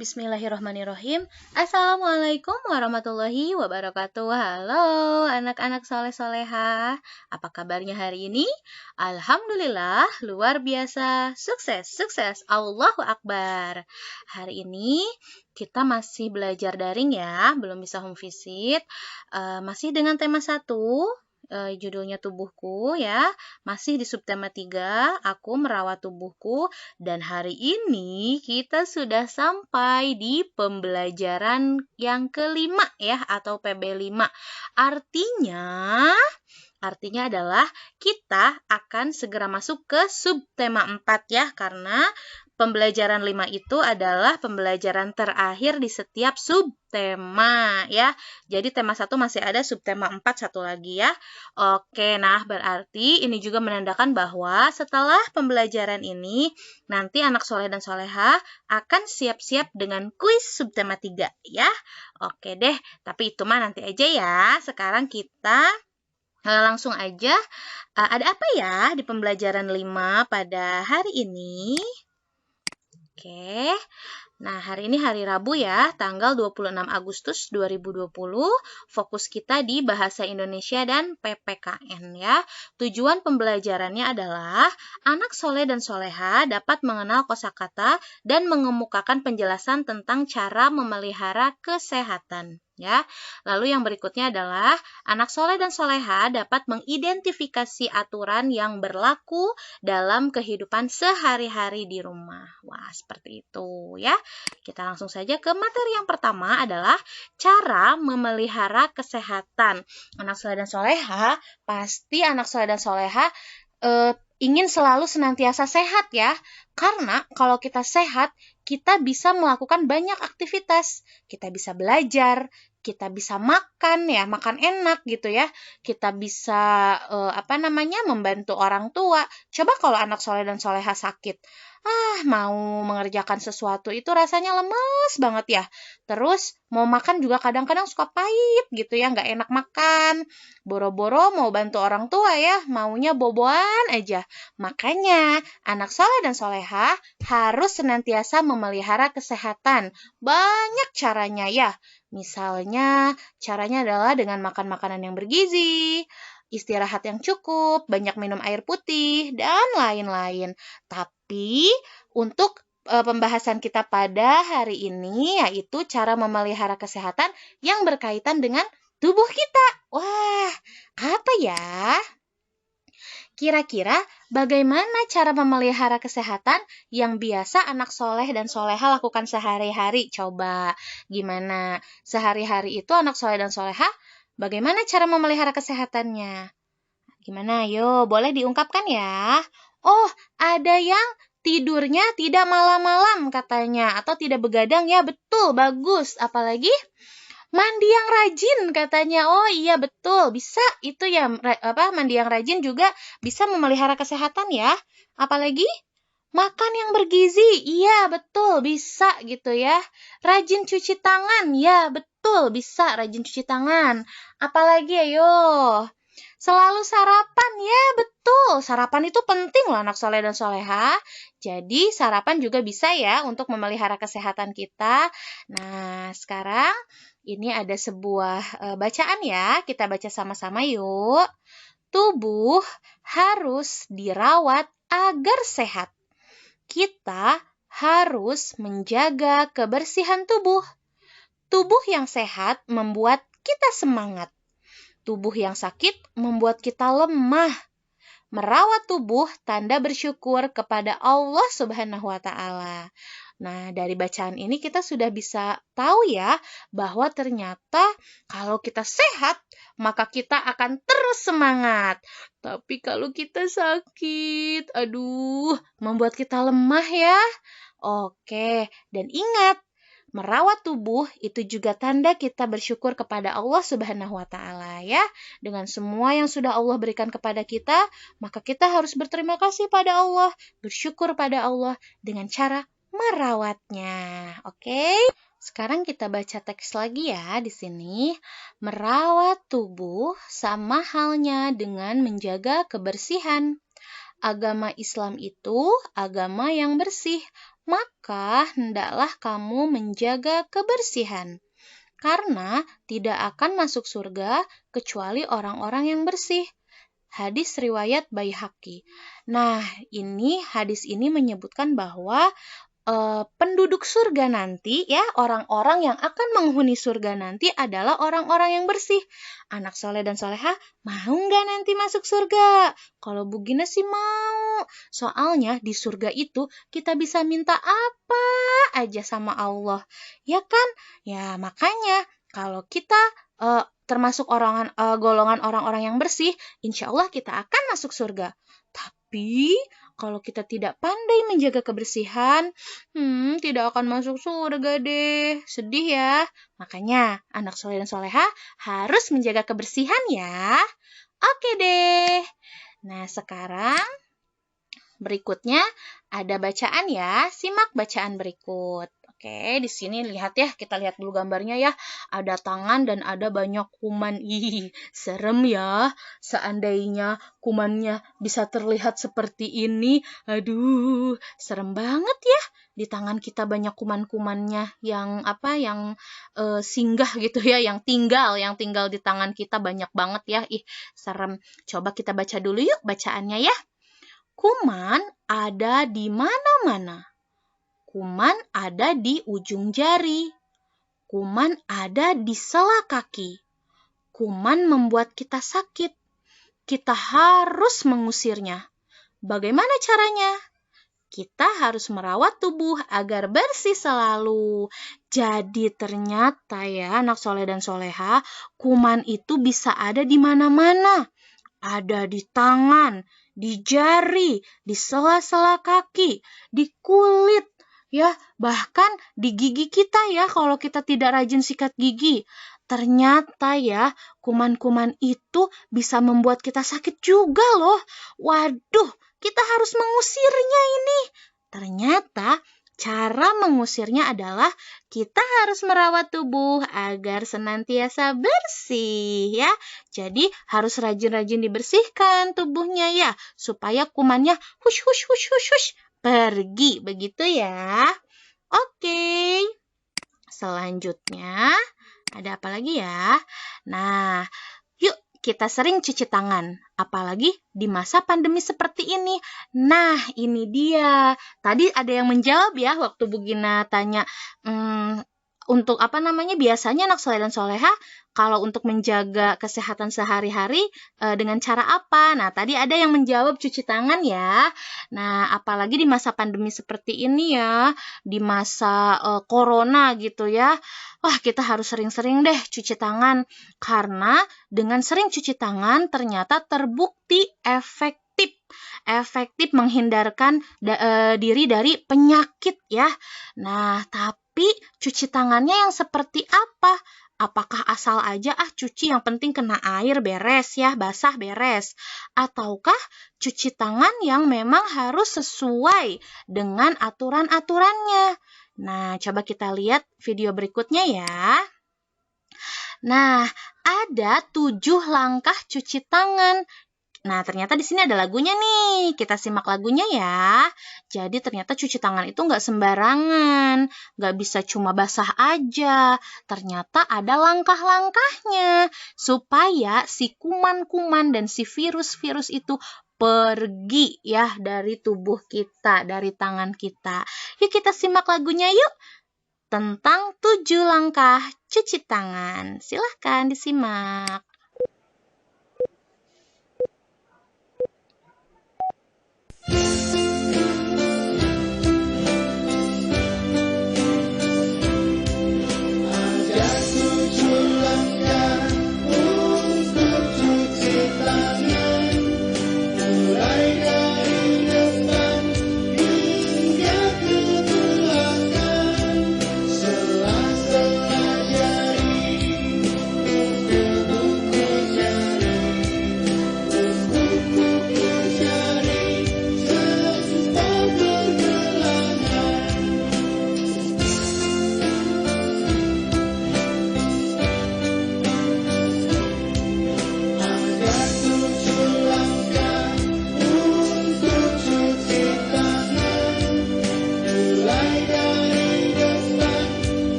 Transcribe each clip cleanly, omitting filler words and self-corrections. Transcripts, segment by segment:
Bismillahirrahmanirrahim. Assalamualaikum warahmatullahi wabarakatuh. Halo anak-anak soleh-solehah. Apa kabarnya hari ini? Alhamdulillah, luar biasa. Sukses, sukses. Allahu Akbar. Hari ini kita masih belajar daring ya, belum bisa home visit. Masih dengan tema 1. Judulnya tubuhku ya, masih di subtema 3, aku merawat tubuhku, dan hari ini kita sudah sampai di pembelajaran yang kelima ya, atau PB5. Artinya adalah kita akan segera masuk ke subtema 4 ya, karena pembelajaran 5 itu adalah pembelajaran terakhir di setiap subtema ya. Jadi tema 1 masih ada, subtema 4 satu lagi ya. Oke, nah berarti ini juga menandakan bahwa setelah pembelajaran ini, nanti anak soleh dan soleha akan siap-siap dengan kuis subtema 3 ya. Oke deh, tapi itu mah nanti aja ya. Sekarang kita langsung aja, ada apa ya di pembelajaran 5 pada hari ini? Oke, nah hari ini hari Rabu ya, tanggal 26 Agustus 2020, fokus kita di Bahasa Indonesia dan PPKN ya. Tujuan pembelajarannya adalah anak soleh dan soleha dapat mengenal kosakata dan mengemukakan penjelasan tentang cara memelihara kesehatan. Ya, lalu yang berikutnya adalah anak soleh dan soleha dapat mengidentifikasi aturan yang berlaku dalam kehidupan sehari-hari di rumah. Wah, seperti itu ya. Kita langsung saja ke materi yang pertama adalah cara memelihara kesehatan. Anak soleh dan soleha, pasti anak soleh dan soleha ingin selalu senantiasa sehat ya. Karena kalau kita sehat, kita bisa melakukan banyak aktivitas. Kita bisa belajar, kita bisa makan ya, makan enak gitu ya. Kita bisa membantu orang tua. Coba kalau anak soleh dan soleha sakit, mau mengerjakan sesuatu itu rasanya lemes banget ya. Terus mau makan juga kadang-kadang suka pahit gitu ya, nggak enak makan. Boro-boro mau bantu orang tua ya, maunya boboan aja. Makanya anak soleh dan soleha harus senantiasa memelihara kesehatan. Banyak caranya ya. Misalnya, caranya adalah dengan makan makanan yang bergizi, istirahat yang cukup, banyak minum air putih, dan lain-lain. Tapi, untuk pembahasan kita pada hari ini, yaitu cara memelihara kesehatan yang berkaitan dengan tubuh kita. Wah, apa ya? Kira-kira bagaimana cara memelihara kesehatan yang biasa anak soleh dan soleha lakukan sehari-hari? Coba, gimana? Sehari-hari itu anak soleh dan soleha, bagaimana cara memelihara kesehatannya? Gimana? Yo, boleh diungkapkan ya. Oh, ada yang tidurnya tidak malam-malam katanya, atau tidak begadang ya, betul, bagus. Apalagi mandi yang rajin katanya. Oh iya betul, bisa itu ya, mandi yang rajin juga bisa memelihara kesehatan ya. Apalagi makan yang bergizi, iya betul, bisa gitu ya. Rajin cuci tangan, ya betul, bisa rajin cuci tangan. Apalagi ayo, selalu sarapan, ya betul. Sarapan itu penting loh anak soleh dan soleha. Jadi sarapan juga bisa ya untuk memelihara kesehatan kita. Nah sekarang ini ada sebuah bacaan ya, kita baca sama-sama yuk. Tubuh harus dirawat agar sehat. Kita harus menjaga kebersihan tubuh. Tubuh yang sehat membuat kita semangat. Tubuh yang sakit membuat kita lemah. Merawat tubuh tanda bersyukur kepada Allah Subhanahu wa Ta'ala. Nah, dari bacaan ini kita sudah bisa tahu ya bahwa ternyata kalau kita sehat, maka kita akan terus semangat. Tapi kalau kita sakit, membuat kita lemah ya. Oke, dan ingat, merawat tubuh itu juga tanda kita bersyukur kepada Allah Subhanahu wa Ta'ala ya. Dengan semua yang sudah Allah berikan kepada kita, maka kita harus berterima kasih pada Allah, bersyukur pada Allah dengan cara merawatnya. Oke? Sekarang kita baca teks lagi ya di sini. Merawat tubuh sama halnya dengan menjaga kebersihan. Agama Islam itu agama yang bersih, maka hendaklah kamu menjaga kebersihan. Karena tidak akan masuk surga kecuali orang-orang yang bersih. Hadis riwayat Baihaqi. Nah, hadis ini menyebutkan bahwa penduduk surga nanti ya, orang-orang yang akan menghuni surga nanti adalah orang-orang yang bersih. Anak soleh dan soleha mau nggak nanti masuk surga? Kalau Bu Gina sih mau. Soalnya di surga itu kita bisa minta apa aja sama Allah. Ya kan? Ya makanya kalau kita termasuk golongan orang-orang yang bersih, insya Allah kita akan masuk surga. Tapi kalau kita tidak pandai menjaga kebersihan, tidak akan masuk surga deh. Sedih ya. Makanya anak soleh dan soleha harus menjaga kebersihan ya. Oke deh. Nah sekarang berikutnya ada bacaan ya. Simak bacaan berikut. Oke, di sini lihat ya, kita lihat dulu gambarnya ya. Ada tangan dan ada banyak kuman. Ih, serem ya. Seandainya kumannya bisa terlihat seperti ini, aduh, serem banget ya. Di tangan kita banyak kuman-kumannya yang singgah gitu ya, yang tinggal di tangan kita banyak banget ya. Ih, serem. Coba kita baca dulu yuk bacaannya ya. Kuman ada di mana-mana. Kuman ada di ujung jari. Kuman ada di sela kaki. Kuman membuat kita sakit. Kita harus mengusirnya. Bagaimana caranya? Kita harus merawat tubuh agar bersih selalu. Jadi ternyata ya anak soleh dan soleha, kuman itu bisa ada di mana-mana. Ada di tangan, di jari, di sela-sela kaki, di kulit. Ya, bahkan di gigi kita ya kalau kita tidak rajin sikat gigi. Ternyata ya, kuman-kuman itu bisa membuat kita sakit juga loh. Waduh, kita harus mengusirnya ini. Ternyata cara mengusirnya adalah kita harus merawat tubuh agar senantiasa bersih ya. Jadi harus rajin-rajin dibersihkan tubuhnya ya, supaya kumannya hush pergi, begitu ya. Oke. Selanjutnya, ada apa lagi ya? Nah, yuk kita sering cuci tangan, apalagi di masa pandemi seperti ini. Nah, ini dia. Tadi ada yang menjawab ya waktu Bu Gina tanya, untuk biasanya anak soleh dan soleha kalau untuk menjaga kesehatan sehari-hari dengan cara apa? Nah, tadi ada yang menjawab cuci tangan ya. Nah, apalagi di masa pandemi seperti ini ya, di masa corona gitu ya. Wah, kita harus sering-sering deh cuci tangan. Karena dengan sering cuci tangan ternyata terbukti efektif menghindarkan diri dari penyakit ya. Nah, tapi cuci tangannya yang seperti apa? Apakah asal aja cuci yang penting kena air beres ya, basah beres? Ataukah cuci tangan yang memang harus sesuai dengan aturan-aturannya? Nah, coba kita lihat video berikutnya ya. Nah, ada 7 langkah cuci tangan. Nah, ternyata di sini ada lagunya nih. Kita simak lagunya ya. Jadi ternyata cuci tangan itu nggak sembarangan. Nggak bisa cuma basah aja. Ternyata ada langkah-langkahnya. Supaya si kuman-kuman dan si virus-virus itu pergi ya dari tubuh kita, dari tangan kita. Yuk kita simak lagunya yuk. Tentang 7 langkah cuci tangan. Silahkan disimak.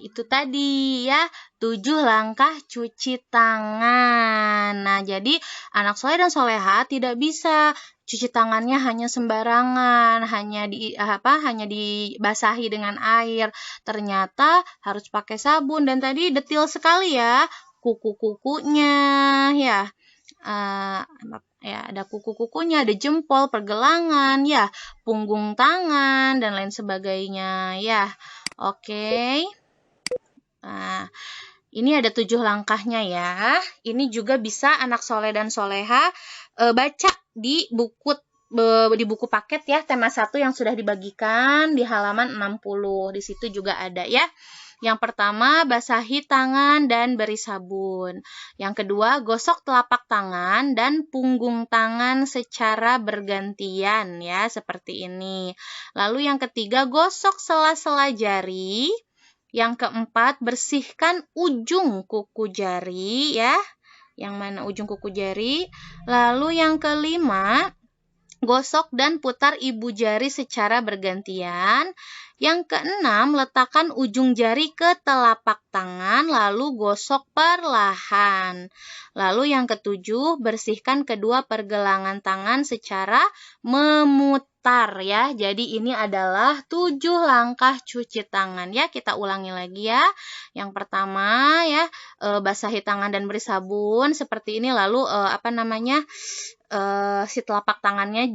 itu tadi ya, 7 langkah cuci tangan. Nah, jadi anak soleh dan soleha tidak bisa cuci tangannya hanya sembarangan, hanya dibasahi dengan air. Ternyata harus pakai sabun, dan tadi detail sekali ya, kuku-kukunya ya. Ya, ada kuku-kukunya, ada jempol, pergelangan, ya, punggung tangan, dan lain sebagainya, ya. Oke. Nah, ini ada 7 langkahnya ya. Ini juga bisa anak soleh dan soleha baca di buku paket ya, tema 1 yang sudah dibagikan di halaman 60. Di situ juga ada ya. Yang pertama, basahi tangan dan beri sabun. Yang kedua, gosok telapak tangan dan punggung tangan secara bergantian ya, seperti ini. Lalu yang ketiga, gosok sela-sela jari. Yang keempat, bersihkan ujung kuku jari ya. Yang mana ujung kuku jari? Lalu yang kelima, gosok dan putar ibu jari secara bergantian. Yang keenam, letakkan ujung jari ke telapak tangan, lalu gosok perlahan. Lalu yang ketujuh, bersihkan kedua pergelangan tangan secara memutar ya. Jadi ini adalah 7 langkah cuci tangan ya. Kita ulangi lagi ya. Yang pertama ya, basahi tangan dan beri sabun seperti ini. Lalu si telapak tangannya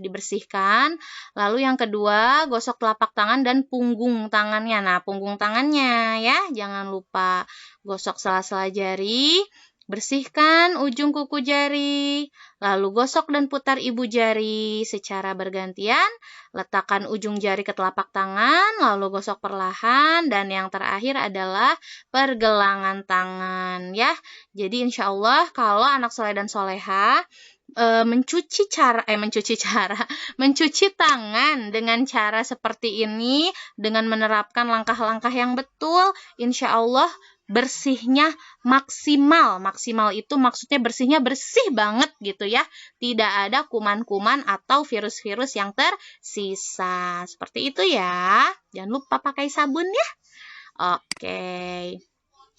dibersihkan. Lalu yang kedua, gosok telapak tangan dan punggung tangannya. Nah, punggung tangannya ya, jangan lupa gosok sela-sela jari, bersihkan ujung kuku jari, lalu gosok dan putar ibu jari secara bergantian, letakkan ujung jari ke telapak tangan, lalu gosok perlahan, dan yang terakhir adalah pergelangan tangan ya. Jadi insya Allah kalau anak soleh dan soleha mencuci tangan dengan cara seperti ini, dengan menerapkan langkah-langkah yang betul, insya Allah bersihnya maksimal. Maksimal itu maksudnya bersihnya bersih banget gitu ya. Tidak ada kuman-kuman atau virus-virus yang tersisa. Seperti itu ya. Jangan lupa pakai sabun ya. Oke.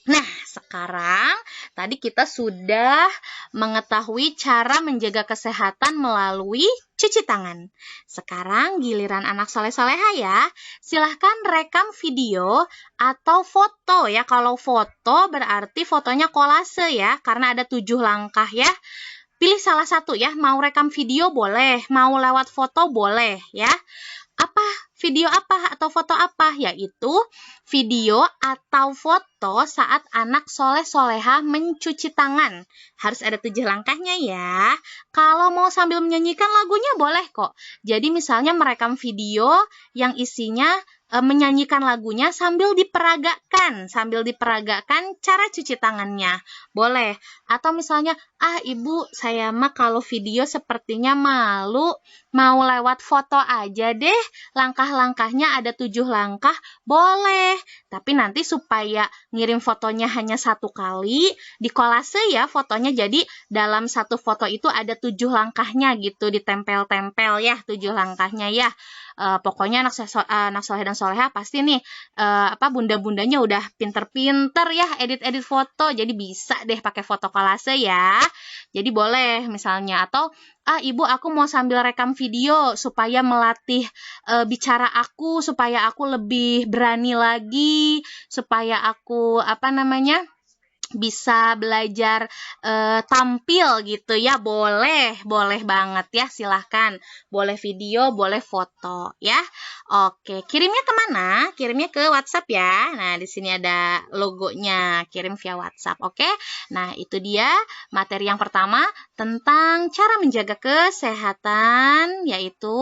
Nah, sekarang tadi kita sudah mengetahui cara menjaga kesehatan melalui cuci tangan. Sekarang giliran anak soleh-soleha ya. Silahkan rekam video atau foto ya. Kalau foto berarti fotonya kolase ya, karena ada 7 langkah ya. Pilih salah satu ya, mau rekam video boleh, mau lewat foto boleh ya. Video apa atau foto apa? Yaitu video atau foto saat anak soleh-soleha mencuci tangan. Harus ada 7 langkahnya ya. Kalau mau sambil menyanyikan lagunya boleh kok. Jadi misalnya merekam video yang isinya menyanyikan lagunya sambil diperagakan cara cuci tangannya. Boleh. Atau misalnya, ibu saya mah kalau video sepertinya malu, mau lewat foto aja deh. Langkah-langkahnya ada 7 langkah, boleh. Tapi nanti supaya ngirim fotonya hanya 1 kali, di kolase ya fotonya. Jadi dalam satu foto itu ada 7 langkahnya gitu, ditempel-tempel ya 7 langkahnya ya. Pokoknya anak soleh dan soleha pasti nih bunda-bundanya udah pinter-pinter ya edit-edit foto, jadi bisa deh pakai foto kolase ya. Jadi boleh misalnya, atau ibu aku mau sambil rekam video supaya melatih bicara aku, supaya aku lebih berani lagi, supaya aku bisa belajar tampil gitu ya. Boleh banget ya, silahkan. Boleh video, boleh foto ya. Oke, kirimnya kemana? Kirimnya ke WhatsApp ya. Nah, di sini ada logonya, kirim via WhatsApp. Oke, nah itu dia materi yang pertama tentang cara menjaga kesehatan, yaitu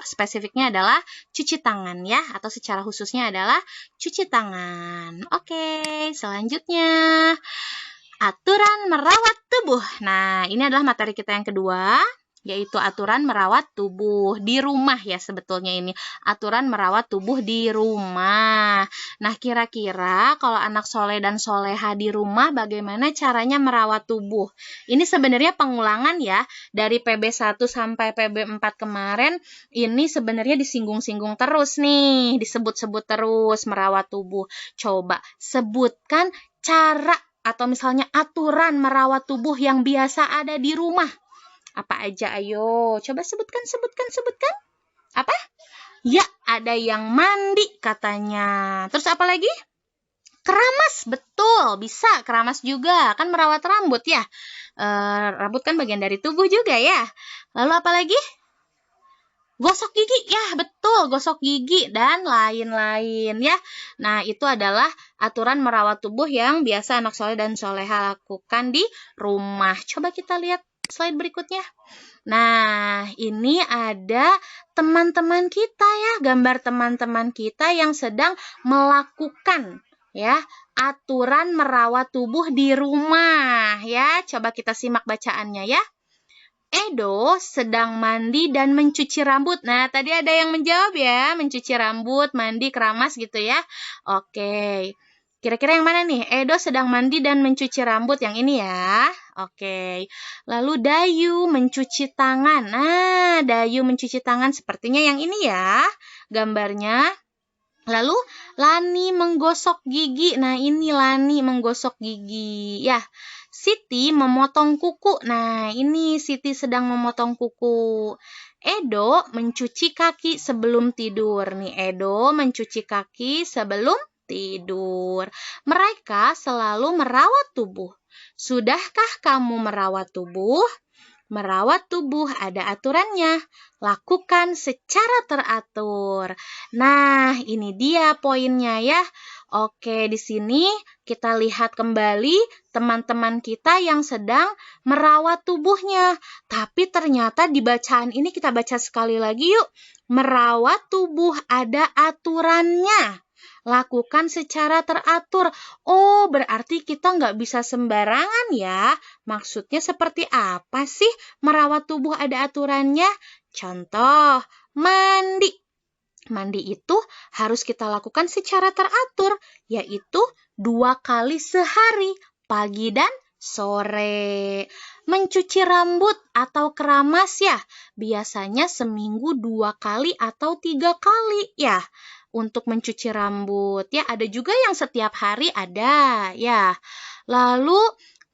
spesifiknya adalah cuci tangan ya, atau secara khususnya adalah cuci tangan. Oke, selanjutnya aturan merawat tubuh. Nah, ini adalah materi kita yang kedua, yaitu aturan merawat tubuh di rumah ya sebetulnya ini. Aturan merawat tubuh di rumah. Nah, kira-kira kalau anak soleh dan soleha di rumah bagaimana caranya merawat tubuh? Ini sebenarnya pengulangan ya, dari PB1 sampai PB4 kemarin, ini sebenarnya disinggung-singgung terus nih, disebut-sebut terus merawat tubuh. Coba sebutkan cara atau misalnya aturan merawat tubuh yang biasa ada di rumah. Apa aja? Ayo, coba sebutkan. Apa? Ya, ada yang mandi katanya. Terus apa lagi? Keramas, betul. Bisa keramas juga. Kan merawat rambut ya. Rambut kan bagian dari tubuh juga ya. Lalu apa lagi? Gosok gigi, ya betul, gosok gigi dan lain-lain ya. Nah, itu adalah aturan merawat tubuh yang biasa anak soleh dan soleha lakukan di rumah. Coba kita lihat slide berikutnya. Nah, ini ada teman-teman kita ya, gambar teman-teman kita yang sedang melakukan ya aturan merawat tubuh di rumah ya. Coba kita simak bacaannya ya. Edo sedang mandi dan mencuci rambut. Nah, tadi ada yang menjawab ya, mencuci rambut, mandi, keramas gitu ya. Oke. Kira-kira yang mana nih? Edo sedang mandi dan mencuci rambut. Yang ini ya. Oke. Lalu Dayu mencuci tangan. Nah, Dayu mencuci tangan sepertinya yang ini ya. Gambarnya. Lalu Lani menggosok gigi. Nah, ini Lani menggosok gigi. Ya. Siti memotong kuku. Nah, ini Siti sedang memotong kuku. Edo mencuci kaki sebelum tidur. Nih, Edo mencuci kaki sebelum tidur. Mereka selalu merawat tubuh. Sudahkah kamu merawat tubuh? Merawat tubuh ada aturannya. Lakukan secara teratur. Nah, ini dia poinnya ya. Oke, di sini kita lihat kembali teman-teman kita yang sedang merawat tubuhnya. Tapi ternyata di bacaan ini kita baca sekali lagi yuk. Merawat tubuh ada aturannya. Lakukan secara teratur. Oh, berarti kita nggak bisa sembarangan ya. Maksudnya seperti apa sih merawat tubuh ada aturannya? Contoh, mandi. Mandi itu harus kita lakukan secara teratur, yaitu 2 kali sehari, pagi dan sore. Mencuci rambut atau keramas ya, biasanya seminggu 2 kali atau 3 kali ya. Untuk mencuci rambut ya, ada juga yang setiap hari ada ya. Lalu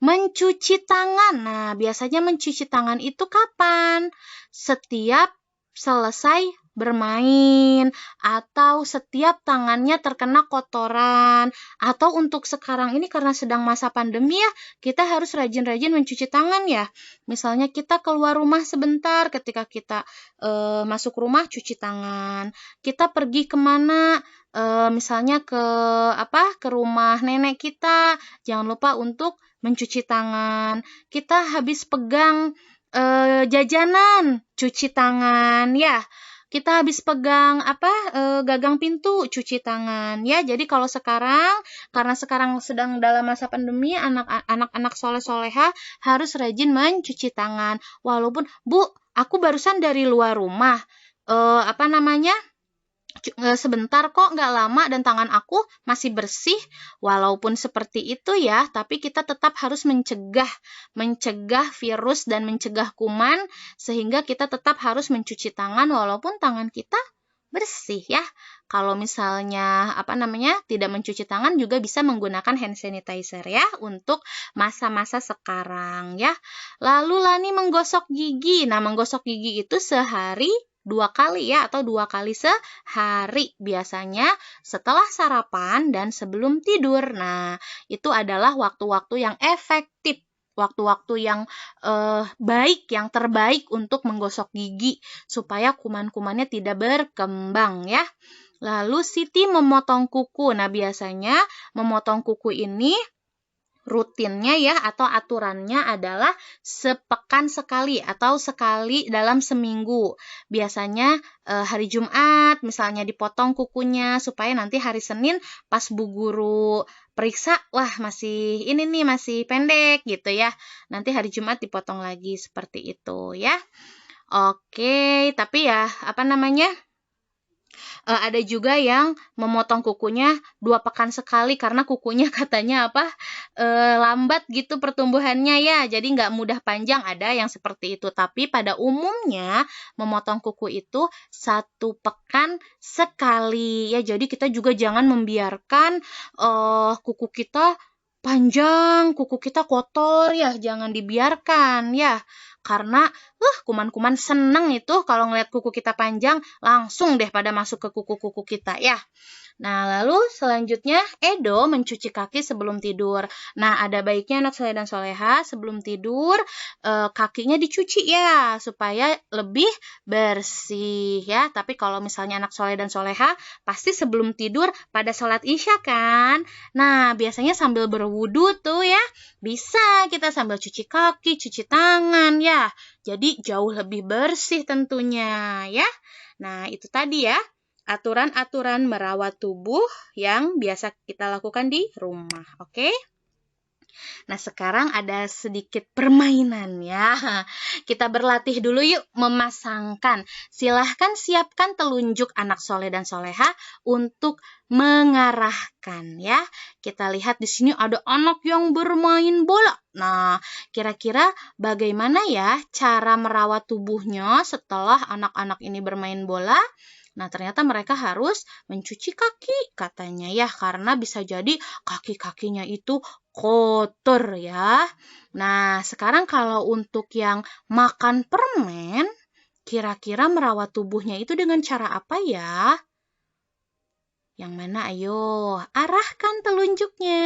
mencuci tangan. Nah, biasanya mencuci tangan itu kapan? Setiap selesai bermain atau setiap tangannya terkena kotoran, atau untuk sekarang ini karena sedang masa pandemi ya, kita harus rajin-rajin mencuci tangan ya. Misalnya kita keluar rumah sebentar, ketika kita masuk rumah cuci tangan. Kita pergi kemana? Misalnya ke rumah nenek kita, jangan lupa untuk mencuci tangan. Kita habis pegang jajanan, cuci tangan ya. Kita habis pegang gagang pintu, cuci tangan ya. Jadi kalau sekarang, karena sekarang sedang dalam masa pandemi, anak-anak soleh-soleha harus rajin mencuci tangan. Walaupun, Bu, aku barusan dari luar rumah, sebentar kok, nggak lama dan tangan aku masih bersih. Walaupun seperti itu ya, tapi kita tetap harus mencegah virus dan mencegah kuman, sehingga kita tetap harus mencuci tangan walaupun tangan kita bersih ya. Kalau misalnya tidak mencuci tangan juga bisa menggunakan hand sanitizer ya untuk masa-masa sekarang ya. Lalu Lani menggosok gigi. Nah, menggosok gigi itu sehari 2 kali ya, atau 2 kali sehari biasanya setelah sarapan dan sebelum tidur. Nah, itu adalah waktu-waktu yang efektif, waktu-waktu yang baik, yang terbaik untuk menggosok gigi supaya kuman-kumannya tidak berkembang ya. Lalu Siti memotong kuku. Nah, biasanya memotong kuku ini rutinnya ya, atau aturannya adalah sepekan sekali atau sekali dalam seminggu. Biasanya hari Jumat misalnya dipotong kukunya supaya nanti hari Senin pas Bu Guru periksa, wah masih pendek gitu ya. Nanti hari Jumat dipotong lagi seperti itu ya. Oke, tapi ya, apa namanya? Ada juga yang memotong kukunya 2 pekan sekali karena kukunya katanya apa, lambat gitu pertumbuhannya ya, jadi nggak mudah panjang, ada yang seperti itu. Tapi pada umumnya memotong kuku itu 1 pekan sekali ya, jadi kita juga jangan membiarkan kuku kita panjang, kuku kita kotor ya, jangan dibiarkan ya. Karena kuman-kuman seneng itu kalau ngeliat kuku kita panjang, langsung deh pada masuk ke kuku-kuku kita ya. Nah, lalu selanjutnya Edo mencuci kaki sebelum tidur. Nah, ada baiknya anak soleh dan soleha sebelum tidur kakinya dicuci ya, supaya lebih bersih ya. Tapi kalau misalnya anak soleh dan soleha, pasti sebelum tidur pada sholat isya kan. Nah, biasanya sambil berwudu tuh ya, bisa kita sambil cuci kaki, cuci tangan ya. Jadi jauh lebih bersih tentunya ya. Nah, itu tadi ya. Aturan-aturan merawat tubuh yang biasa kita lakukan di rumah, oke? Nah, sekarang ada sedikit permainan ya. Kita berlatih dulu yuk memasangkan. Silahkan siapkan telunjuk anak soleh dan soleha untuk mengarahkan ya. Kita lihat di sini ada anak yang bermain bola. Nah, kira-kira bagaimana ya cara merawat tubuhnya setelah anak-anak ini bermain bola? Nah, ternyata mereka harus mencuci kaki katanya ya, karena bisa jadi kaki-kakinya itu kotor ya. Nah, sekarang kalau untuk yang makan permen, kira-kira merawat tubuhnya itu dengan cara apa ya? Yang mana? Ayo, arahkan telunjuknya.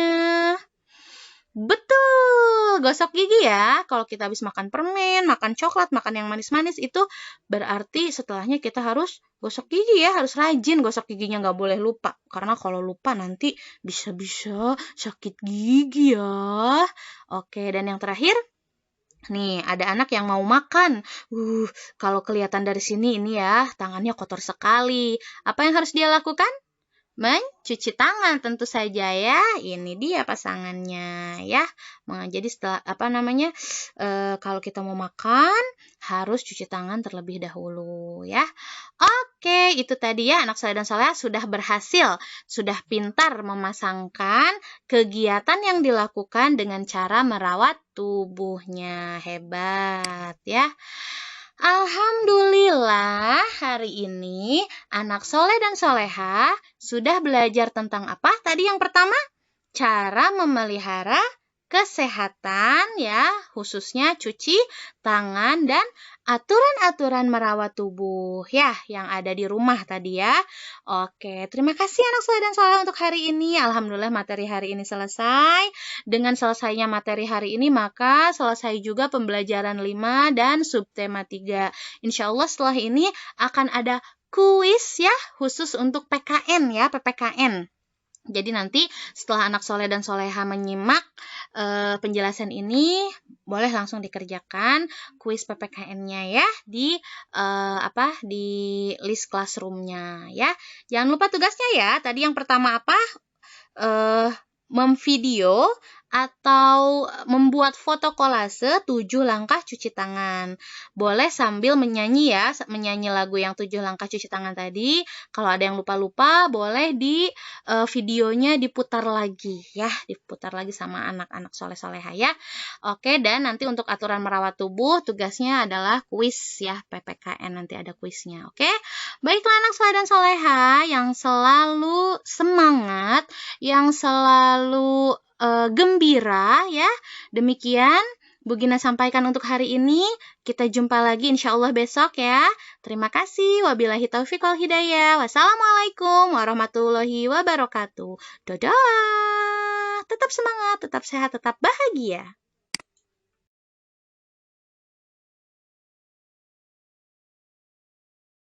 Betul, gosok gigi ya. Kalau kita habis makan permen, makan coklat, makan yang manis-manis, itu berarti setelahnya kita harus gosok gigi ya. Harus rajin gosok giginya, nggak boleh lupa. Karena kalau lupa nanti bisa-bisa sakit gigi ya. Oke, dan yang terakhir, nih ada anak yang mau makan. Kalau kelihatan dari sini ini ya, tangannya kotor sekali. Apa yang harus dia lakukan? Mencuci tangan tentu saja ya. Ini dia pasangannya ya. Jadi setelah kalau kita mau makan harus cuci tangan terlebih dahulu ya. Oke, itu tadi ya anak soleh dan soleha sudah berhasil, sudah pintar memasangkan kegiatan yang dilakukan dengan cara merawat tubuhnya. Hebat ya. Alhamdulillah hari ini anak soleh dan soleha sudah belajar tentang apa? Tadi yang pertama, cara memelihara kesehatan ya, khususnya cuci tangan dan aturan-aturan merawat tubuh ya yang ada di rumah tadi ya. Oke, terima kasih anak soleh dan soleha untuk hari ini. Alhamdulillah materi hari ini selesai. Dengan selesainya materi hari ini maka selesai juga pembelajaran 5 dan subtema 3. Insya Allah setelah ini akan ada kuis ya khusus untuk PKN ya, PPKN. Jadi nanti setelah anak soleh dan soleha menyimak penjelasan ini, boleh langsung dikerjakan kuis PPKN-nya ya di di list classroom-nya ya. Jangan lupa tugasnya ya. Tadi yang pertama apa? Memvideo atau membuat foto kolase 7 langkah cuci tangan. Boleh sambil menyanyi ya, menyanyi lagu yang 7 langkah cuci tangan tadi. Kalau ada yang lupa-lupa, boleh di videonya diputar lagi ya, diputar lagi sama anak-anak soleh-soleha ya. Oke, dan nanti untuk aturan merawat tubuh, tugasnya adalah kuis ya, PPKN nanti ada kuisnya. Oke, baiklah anak soleh dan soleha yang selalu semangat, yang selalu gembira ya. Demikian Bu Gina sampaikan untuk hari ini. Kita jumpa lagi insya Allah besok ya. Terima kasih. Wabillahi taufiq wal hidayah. Wassalamualaikum warahmatullahi wabarakatuh. Dadah. Tetap semangat, tetap sehat, tetap bahagia.